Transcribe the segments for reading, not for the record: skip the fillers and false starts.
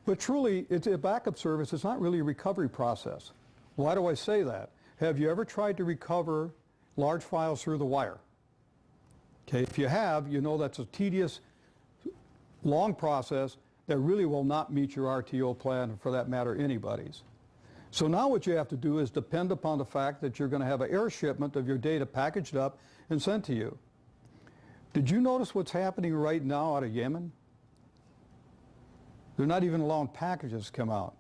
But truly, it's a backup service. It's not really a recovery process. Why do I say that? Have you ever tried to recover large files through the wire? Okay, if you have, you know that's a tedious, long process that really will not meet your RTO plan, or for that matter, anybody's. So now what you have to do is depend upon the fact that you're going to have an air shipment of your data packaged up and sent to you. Did you notice what's happening right now out of Yemen? They're not even allowing packages to come out.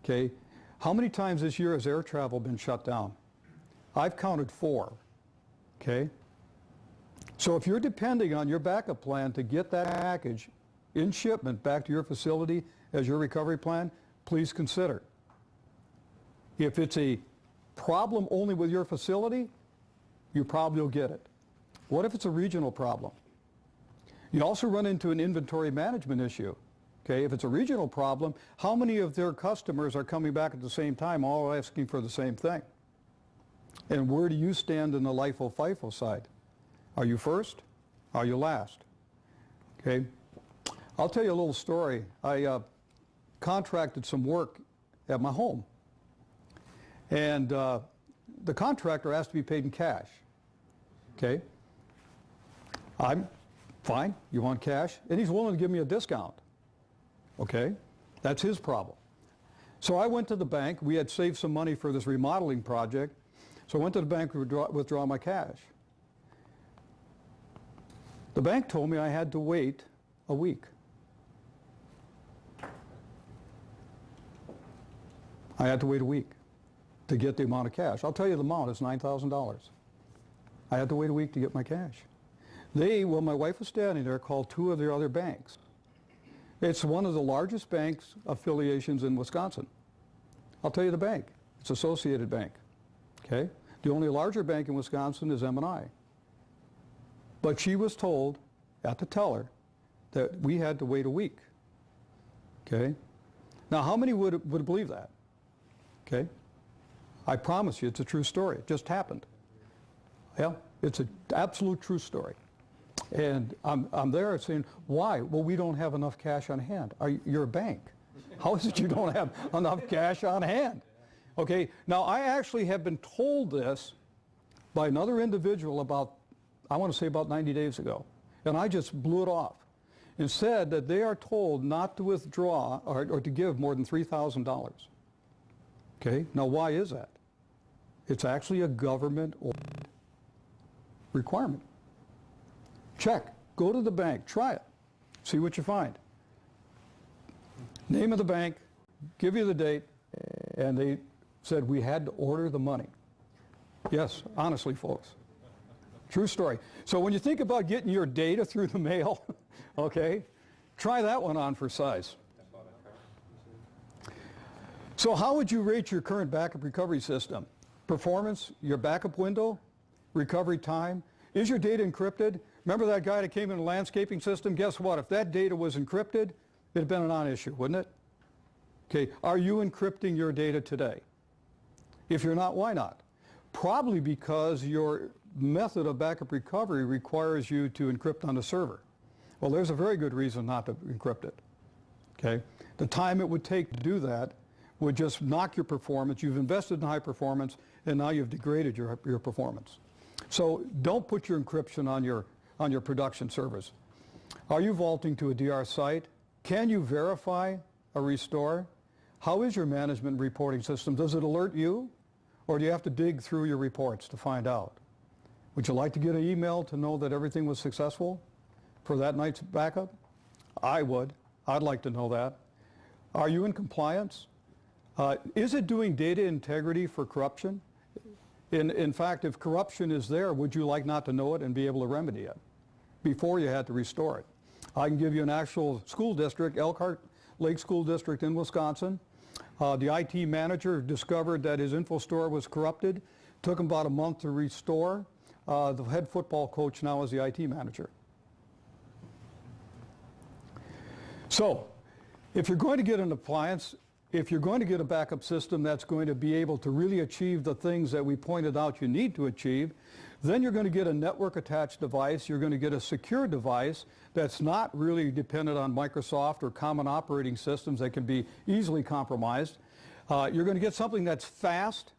Okay? How many times this year has air travel been shut down? I've counted 4. Okay? So if you're depending on your backup plan to get that package in shipment back to your facility as your recovery plan, please consider. If it's a problem only with your facility, you probably will get it. What if it's a regional problem? You also run into an inventory management issue. Okay, if it's a regional problem, how many of their customers are coming back at the same time, all asking for the same thing? And where do you stand in the LIFO-FIFO side? Are you first? Are you last? Okay, I'll tell you a little story. I contracted some work at my home. And the contractor asked to be paid in cash. Okay, I'm fine, you want cash? And he's willing to give me a discount. Okay, that's his problem. So I went to the bank. We had saved some money for this remodeling project. So I went to the bank to withdraw my cash. The bank told me I had to wait a week. I had to wait a week to get the amount of cash. I'll tell you the amount, it's $9,000. I had to wait a week to get my cash. They, while my wife was standing there, called 2 of their other banks. It's one of the largest banks affiliations in Wisconsin. I'll tell you the bank. It's Associated Bank. Okay? The only larger bank in Wisconsin is M&I. But she was told at the teller that we had to wait a week. Okay? Now, how many would believe that? Okay? I promise you, it's a true story. It just happened. Yeah, it's an absolute true story. And I'm there saying, why? Well, we don't have enough cash on hand. You're a bank. How is it you don't have enough cash on hand? Okay, now I actually have been told this by another individual about, I want to say about 90 days ago. And I just blew it off and said that they are told not to withdraw or to give more than $3,000. Okay, now why is that? It's actually a government requirement. Check. Go to the bank. Try it. See what you find. Name of the bank, give you the date, and they said we had to order the money. Yes, honestly, folks. True story. So when you think about getting your data through the mail, okay, try that one on for size. So how would you rate your current backup recovery system? Performance, your backup window, recovery time. Is your data encrypted? Remember that guy that came in the landscaping system? Guess what? If that data was encrypted, it'd have been a non-issue, wouldn't it? Okay, are you encrypting your data today? If you're not, why not? Probably because your method of backup recovery requires you to encrypt on the server. Well, there's a very good reason not to encrypt it. Okay, the time it would take to do that would just knock your performance. You've invested in high performance, and now you've degraded your performance. So don't put your encryption on your production servers. Are you vaulting to a DR site? Can you verify a restore? How is your management reporting system? Does it alert you, or do you have to dig through your reports to find out? Would you like to get an email to know that everything was successful for that night's backup? I would. I'd like to know that. Are you in compliance? Is it doing data integrity for corruption? In fact, if corruption is there, would you like not to know it and be able to remedy it before you had to restore it? I can give you an actual school district, Elkhart Lake School District in Wisconsin. The IT manager discovered that his info store was corrupted. Took him about a month to restore. The head football coach now is the IT manager. So, if you're going to get an appliance, if you're going to get a backup system that's going to be able to really achieve the things that we pointed out you need to achieve, Then you're going to get a network attached device. You're going to get a secure device that's not really dependent on Microsoft or common operating systems that can be easily compromised. You're going to get something that's fast,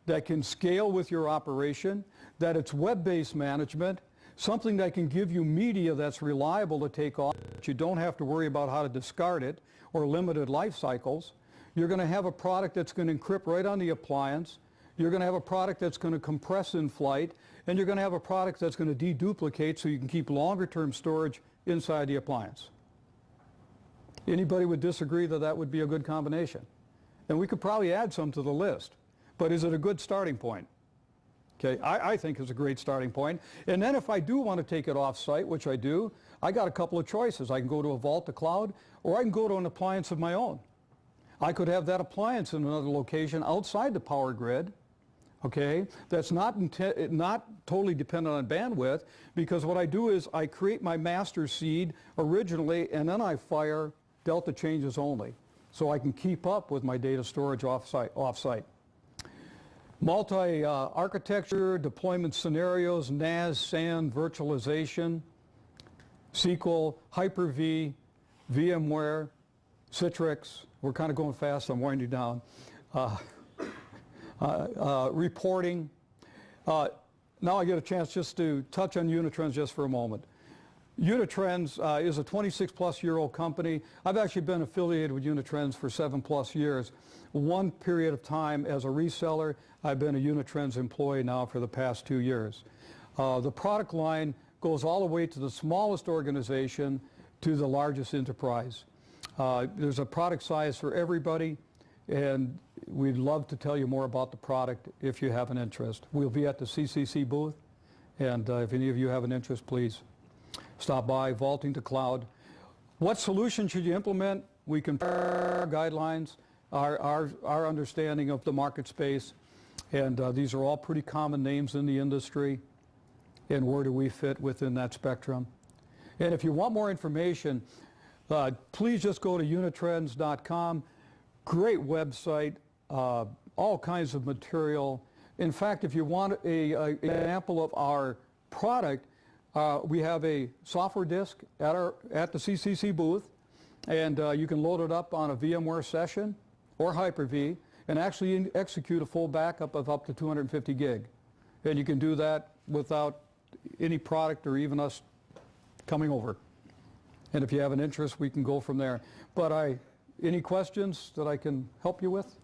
that can scale with your operation, that it's web-based management, something that can give you media that's reliable to take off, that you don't have to worry about how to discard it or limited life cycles. You're going to have a product that's going to encrypt right on the appliance. You're going to have a product that's going to compress in flight, and you're going to have a product that's going to deduplicate so you can keep longer-term storage inside the appliance. Anybody would disagree that that would be a good combination? And we could probably add some to the list, but is it a good starting point? Okay, I think it's a great starting point. And then if I do want to take it off-site, which I do, I got a couple of choices. I can go to a vault to cloud, or I can go to an appliance of my own. I could have that appliance in another location outside the power grid, okay, that's not totally dependent on bandwidth, because what I do is I create my master seed originally, and then I fire delta changes only, so I can keep up with my data storage off-site. Multi-architecture, deployment scenarios, NAS, SAN, virtualization, SQL, Hyper-V, VMware, Citrix. We're kind of going fast, I'm winding down. Reporting. Now I get a chance just to touch on Unitrends just for a moment. Unitrends is a 26-plus-year-old company. I've actually been affiliated with Unitrends for 7+ years. One period of time as a reseller, I've been a Unitrends employee now for the past 2 years. The product line goes all the way to the smallest organization to the largest enterprise. There's a product size for everybody, and we'd love to tell you more about the product if you have an interest. We'll be at the CCC booth, and if any of you have an interest, please stop by. Vaulting to cloud. What solution should you implement? We compare our guidelines, our understanding of the market space, and these are all pretty common names in the industry, and where do we fit within that spectrum. And if you want more information, please just go to unitrends.com. Great website, all kinds of material. In fact, if you want an example of our product, we have a software disk at the CCC booth, and you can load it up on a VMware session or Hyper-V and actually execute a full backup of up to 250 gig. And you can do that without any product or even us coming over. And if you have an interest, we can go from there. But any questions that I can help you with?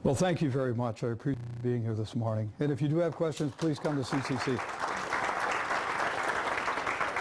Well, thank you very much. I appreciate being here this morning. And if you do have questions, please come to CCC.